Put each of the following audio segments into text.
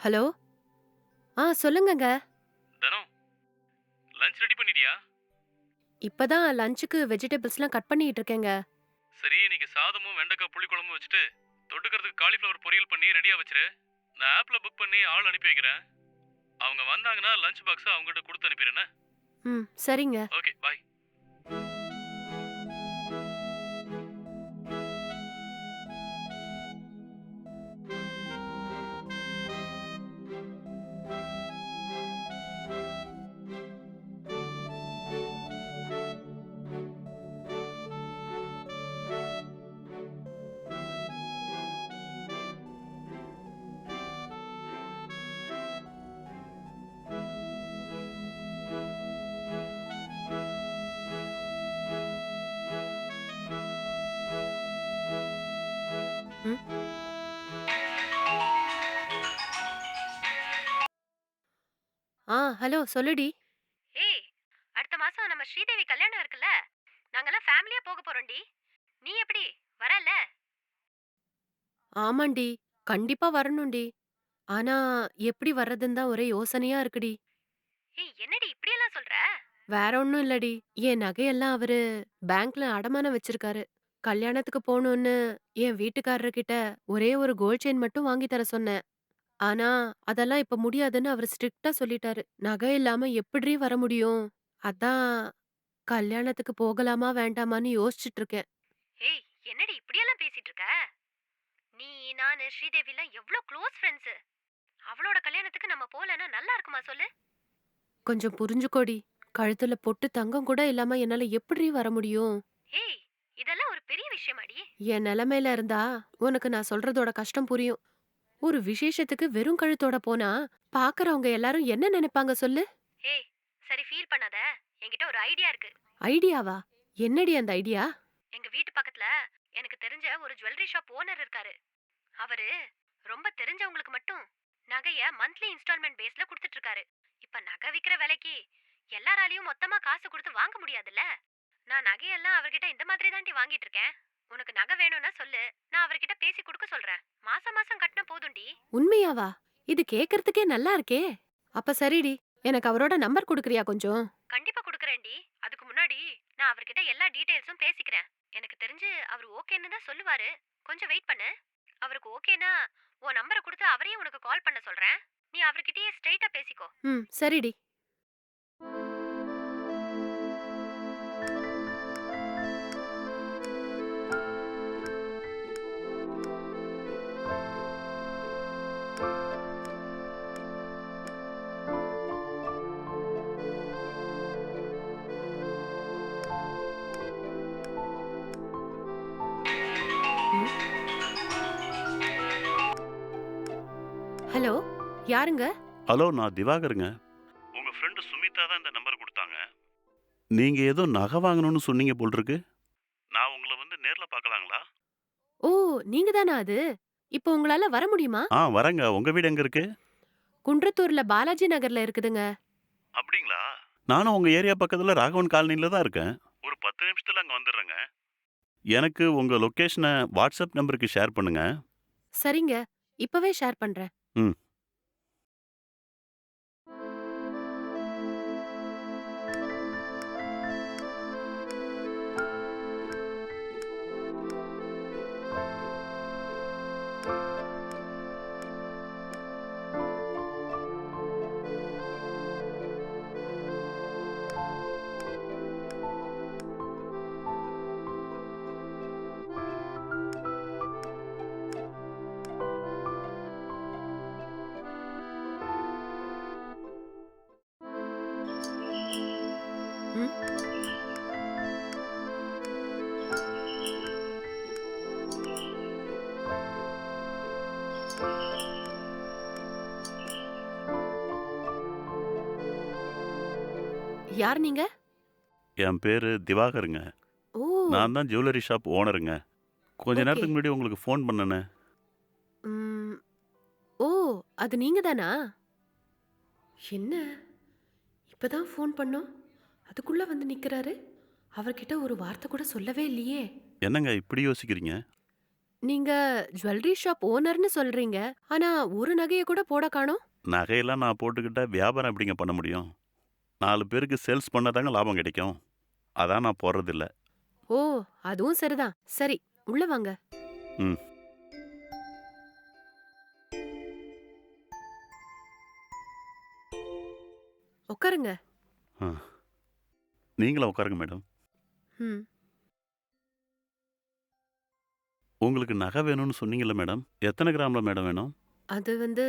Hello. சொல்லுங்கங்க. தனம், lunch ready பண்ணிட்டியா? இப்பதான் லஞ்சுக்கு வெஜிடபிள்ஸ்லாம் கட் பண்ணிட்டு இருக்கேங்க. சரி, இன்னைக்கு சாதமும் வெண்டைக்காய் புளிக்குழம்பும் வச்சுட்டு தொட்டுக்கிறதுக்கு காலிஃப்ளவர் பொரியல் பண்ணி ரெடியா வச்சிரு. நான் ஆப்ல புக் பண்ணி ஆள் அனுப்பி வைக்கிறேன். அவங்க வந்தாங்கன்னா லஞ்ச் பாக்ஸ் அவங்ககிட்ட கொடுத்து அனுப்பிடுறேன். ம், சரிங்க. ஓகே, பாய். ம். ஹலோ சொல்லுடி. ஏய், அடுத்த மாசம் நம்ம ஸ்ரீதேவி கல்யாணம் இருக்குல்ல? நாங்கெல்லாம் ஃபேமிலியா போக போறோம்டி. நீ எப்படி வரல? ஆமாண்டி, கண்டிப்பா வரணும்டி. ஆனா எப்படி வர்றதுன்னு தான் ஒரே யோசனையா இருக்குடி. ஏய், என்னடி இப்படியெல்லாம் சொல்ற? வேற ஒண்ணும் இல்லடி. என் நகையெல்லாம் அவரு பேங்க்ல அடமானம் வச்சிருக்காரு. கல்யாணத்துக்கு போகணும்னு என் வீட்டுக்காரர்கிட்ட ஒரே ஒரு கோல்ட் செயின் மட்டும் வாங்கி தர சொன்னேன். ஆனா அதெல்லாம் இப்ப முடியாதுன்னு அவரு ஸ்ட்ரிக்ட்டா சொல்லிட்டாரு. நகை இல்லாம எப்படிரி வர முடியும்? அதான் கல்யாணத்துக்கு போகலாமா வேண்டாமான்னு யோசிச்சுட்டு இருக்கேன். ஏய், என்னடி இப்படியெல்லாம் பேசிட்டு இருக்க? நீ, நானு, ஸ்ரீதேவிலாம் எவ்ளோ க்ளோஸ் ஃப்ரெண்ட்ஸ். அவளோட கல்யாணத்துக்கு நம்ம போலன்னா நல்லா இருக்குமா சொல்லு? கொஞ்சம் புரிஞ்சுக்கோடி. கழுத்துல பொட்டு தங்கம் கூட இல்லாம என்னால எப்படிரி வர முடியும்? ஏய், இதெல்லாம் ஒரு பெரிய விஷயமாடி. என் நிலைமையில இருந்தா உனக்கு நான் சொல்றதோட கஷ்டம் புரியும். ஒரு விசேஷத்துக்கு வெறும் கழுத்தோட போனா பாக்குறவங்க எல்லாரும் என்ன நினைப்பாங்க சொல்லு? ஏய், சரி ஃபீல் பண்ணாத. என்கிட்ட ஒரு ஐடியா இருக்கு. ஐடியாவா? என்னடி அந்த ஐடியா? எங்க வீட்டு பக்கத்துல எனக்கு தெரிஞ்ச ஒரு ஜுவல்லரி ஷாப் ஓனர் இருக்காரு. அவரு ரொம்ப தெரிஞ்சவங்களுக்கு மட்டும் நகைய மந்த்லி இன்ஸ்டால்மெண்ட் பேஸ்ல கொடுத்துட்டு இருக்காரு. இப்ப நகை விக்கிற விலைக்கு எல்லாராலையும் மொத்தமா காசு கொடுத்து வாங்க முடியாதுல்ல. நான் நகையெல்லாம் அவர்கிட்ட இந்த மாதிரி தாண்டி வாங்கிட்டு இருக்கேன். உனக்கு நகை வேணும்னா சொல்லு, நான் அவர்கிட்ட பேசி கொடுக்க சொல்றேன். மாசம் மாசம் கட்டின போதும்டி. உண்மையாவா? இது கேக்குறதுக்கே நல்லா இருக்கே. அப்ப சரிடி. எனக்கு அவரோட நம்பர் குடுக்குறியா கொஞ்சம்? கண்டிப்பா கொடுக்கறேன்டி. அதுக்கு முன்னாடி நான் அவர்கிட்ட எல்லா டீடைல்ஸும் பேசிக்கிறேன். எனக்கு தெரிஞ்சு அவர் ஓகேன்னு தான் சொல்லுவாரு. கொஞ்சம் வெயிட் பண்ணு. அவருக்கு ஓகேனா உன் நம்பரை கொடுத்து அவரையும் உனக்கு கால் பண்ண சொல்றேன். நீ அவர்கிட்டயே ஸ்ட்ரெயிட்டா பேசிக்கோ. ம், சரிடி. ம். ஹலோ, யாருங்க? ஹலோ, நான் திவாகருங்க. உங்க ஃப்ரெண்டு சுமிதா தான் இந்த நம்பர் கொடுத்தாங்க. நீங்க ஏதோ நகை வாங்கணும்னு சொன்னீங்க போல் இருக்கு. நான் உங்களை வந்து நேர்ல பார்க்கலாங்களா? ஓ, நீங்க தானா அது? இப்போ உங்களால வர முடியுமா? வரேங்க. உங்க வீடு எங்க இருக்கு? குன்றத்தூர்ல பாலாஜி நகர்ல இருக்குதுங்க. அப்படிங்களா? நானும் உங்க ஏரியா பக்கத்துல ராகவன் காலனில தான் இருக்கேன். ஒரு 10 நிமிஷத்துல அங்க வந்துடுறேங்க. எனக்கு உங்க லொகேஷனை வாட்ஸ்அப் நம்பருக்கு ஷேர் பண்ணுங்க. சரிங்க, இப்பவே ஷேர் பண்றேன். ம். ம். யார் நீங்க? என் பேரு திவாகருங்க. ஓ! நான் தான் ஜுவல்லரி ஷாப் ஓனருங்க. கொஞ்ச ஓகே. நேரத்துக்கு முன்னாடி உங்களுக்கு ஃபோன் பண்ணனே. ம். ஓ! அது நீங்க தானா? என்ன? இப்பதான் ஃபோன் பண்ணோம். அதுக்குள்ள வந்து நிக்கிறாரு. அவர்கிட்ட ஒரு வார்த்தை கூட சொல்லவே இல்லையே! என்னங்க இப்படி யோசிக்கிறீங்க? நீங்க ஜுவல்லரி ஷாப் ஓனர்ன்னு சொல்றீங்க. ஆனா ஒரு நகைய கூட போட காணோம். நகையெல்லாம் நான் போட்டுக்கிட்டா வியாபாரம் எப்படிங்க பண்ண முடியும்? 4 பேருக்கு சேல்ஸ் பண்ணா தாங்க லாபம் கிடைக்கும். அதான் நான் போடுறதில்ல. ஓ! அதுவும் சரிதான். சரி, உள்ள வாங்க. ம். உட்காருங்க. அ. நீங்களும் உட்காருங்க மேடம். ம். உங்களுக்கு நகை வேணும்னு சொன்னீங்கல்ல மேடம். எத்தன கிராம்ல மேடம் வேணும்? அது வந்து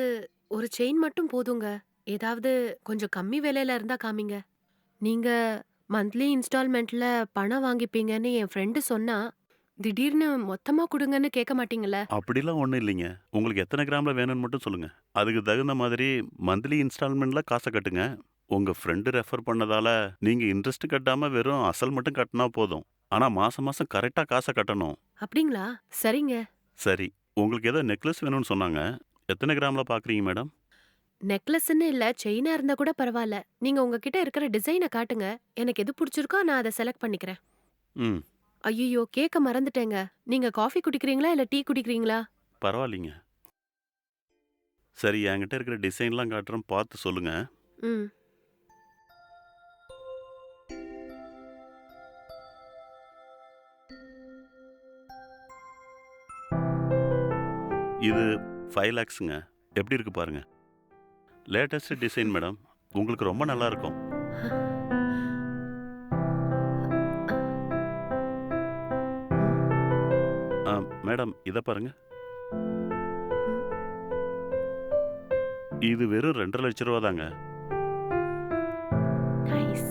ஒரு செயின் மட்டும் போதுங்க. ஏதாவது கொஞ்சம் கம்மி விலையில இருந்தா காமிங்க. நீங்க மந்த்லி இன்ஸ்டால்மென்ட்ல பணம் வாங்கிப்பீங்கன்னு என் ஃப்ரெண்டு சொன்னா, திடீர்னு மொத்தமா குடுங்கன்னு கேட்க மாட்டீங்கல்ல? அப்படிலாம் ஒண்ணும் இல்லைங்க. உங்களுக்கு எத்தன கிராம்ல வேணும்னு மட்டும் சொல்லுங்க. அதுக்கு தகுந்த மாதிரி மந்த்லி இன்ஸ்டால்மென்ட்ல காச கட்டுங்க. உங்க ஃப்ரெண்ட் ரெஃபர் பண்ணதால நீங்க இன்ட்ரெஸ்ட் கட்டாம வெறும் அசல் மட்டும் கட்டுனா போதும். ஆனா மாசம் மாசம் கரெக்ட்டா காச கட்டணும். அப்படிங்களா? சரிங்க. சரி. உங்களுக்கு ஏதோ நெக்லஸ் வேணும்னு சொன்னாங்க. எத்தன கிராம்ல பார்க்குறீங்க மேடம்? நெக்லஸ்ன்னு இல்ல, செயினா இருந்தா கூட பரவால்ல. நீங்க உங்ககிட்ட இருக்கிற டிசைன காட்டுங்க. எனக்கு எது புடிச்சிருக்கோ நான் அத செலக்ட் பண்ணிக்கிறேன். ம். ஐய்யய்யோ! கேட்க மறந்துட்டேங்க. நீங்க காஃபி குடிக்கிறீங்களா? இல்ல டீ குடிக்கிறீங்களா? பரவாயில்லைங்க. சரி என்கிட்ட இருக்கிற டிசைன்லாம் காட்டுறேன் பார்த்து சொல்லுங்க. ம். இது 5 லேக்ஸ்ங்க. எப்படி இருக்கு பாருங்க. Latest design madam. உங்களுக்கு ரொம்ப நல்லா இருக்கும். ஆ மேடம் இத பாருங்க. இது வெறும் 2,50,000 ரூவா தாங்க. நைஸ்.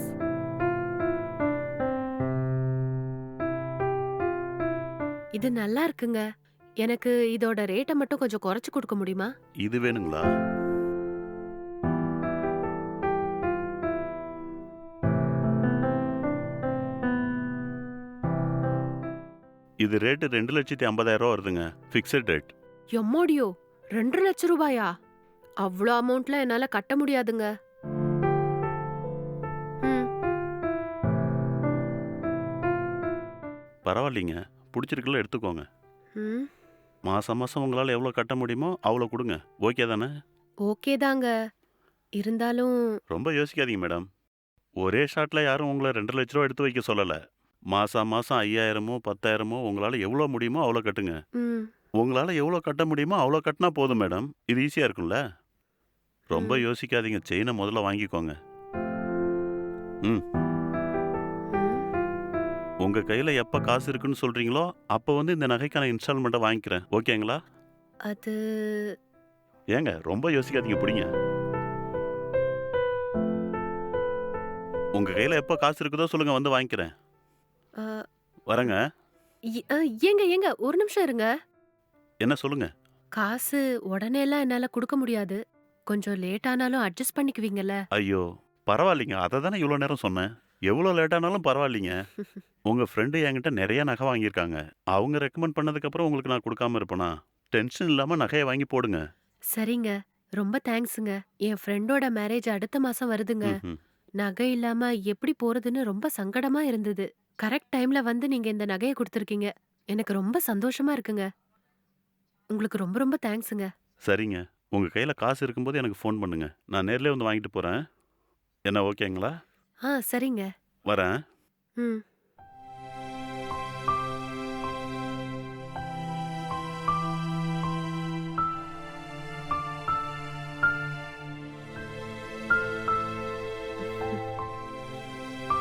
இது நல்லா இருக்குங்க. எனக்கு இதோட ரேட்ட மட்டும் கொஞ்சம் குறைச்சு குடுக்க முடியுமா? இது வேணுங்களா? இது ரேட்டு ரூ. 2,50,000 வருதுங்க. Fixed rate. எம்மாடியோ! ரூ. 2,00,000 அவ்ளோ அமௌண்ட்லாம் என்னால கட்ட முடியாதுங்க. ம். பரவாயில்லைங்க. புடிச்சிருக்குல்ல எடுத்துக்கோங்க. ம். மாசம் மாசம் உங்களால எவ்வளோ கட்ட முடியுமோ அவ்வளோ குடுங்க. ஓகே தானே? ஓகே தாங்க. இருந்தாலும் ரொம்ப யோசிக்காதீங்க மேடம். ஒரே ஷாட்ல யாரும் உங்கள ரூ. 2,00,000 எடுத்து வைக்க சொல்லல. மாசம் மாசம் 5,000மோ, 10,000மோ உங்களால எவ்வளோ முடியுமோ அவ்வளோ கட்டுங்க. ம். உங்களால எவ்வளோ கட்ட முடியுமோ அவ்வளோ கட்டுனா போதும் மேடம். இது ஈஸியா இருக்கும்ல? ரொம்ப ம். யோசிக்காதீங்க. செயின முதல்ல வாங்கிக்கோங்க. ம். ம். உங்க கையில எப்ப காசு இருக்குன்னு சொல்றீங்களோ, அப்ப வந்து இந்த நகைக்கான இன்ஸ்டால்மெண்ட்ட வாங்கிக்கிறேன். ஓகேங்களா? அது ஏங்க ரொம்ப யோசிக்காதீங்க புடிங்க. உங்க கையில எப்ப காசு இருக்குதோ சொல்லுங்க வந்து வாங்கிக்கிறேன். அ வரேங்க. இ அ ஏங்க ஏங்க ஒரு நிமிஷம் இருங்க. என்ன சொல்லுங்க? காசு உடனேலாம் என்னால குடுக்க முடியாது. கொஞ்சம் லேட் ஆனாலும் அட்ஜஸ்ட் பண்ணிக்குவீங்கல்ல? ஐயோ! பரவாயில்லைங்க. அத தானே இவ்வளோ நேரம் சொன்னேன். எவ்வளோ லேட் ஆனாலும் பரவாயில்லைங்க. உங்க ஃப்ரெண்டு என்கிட்ட நெறைய நகை வாங்கியிருக்காங்க. அவங்க ரெக்கமெண்ட் பண்ணதுக்கப்புறம் உங்களுக்கு நான் குடுக்காம இருப்பேனா? டென்ஷன் இல்லாம நகைய வாங்கி போடுங்க. சரிங்க. ரொம்ப தேங்க்ஸுங்க. என் ஃப்ரெண்டோட மேரேஜ் அடுத்த மாசம் வருதுங்க. ம்ஹ்ம். நகை இல்லாம எப்படி போறதுன்னு ரொம்ப சங்கடமா இருந்தது. கரெக்ட் டைம்ல வந்து நீங்க இந்த நகைய குடுத்துருக்கீங்க. எனக்கு ரொம்ப சந்தோஷமா இருக்குங்க. உங்களுக்கு ரொம்ப ரொம்ப தேங்க்ஸுங்க. சரிங்க. உங்க கையில காசு இருக்கும்போது எனக்கு ஃபோன் பண்ணுங்க. நான் நேர்லயே வந்து வாங்கிட்டு போறேன். என்ன ஓகேங்களா? சரிங்க. வரேன். ம்.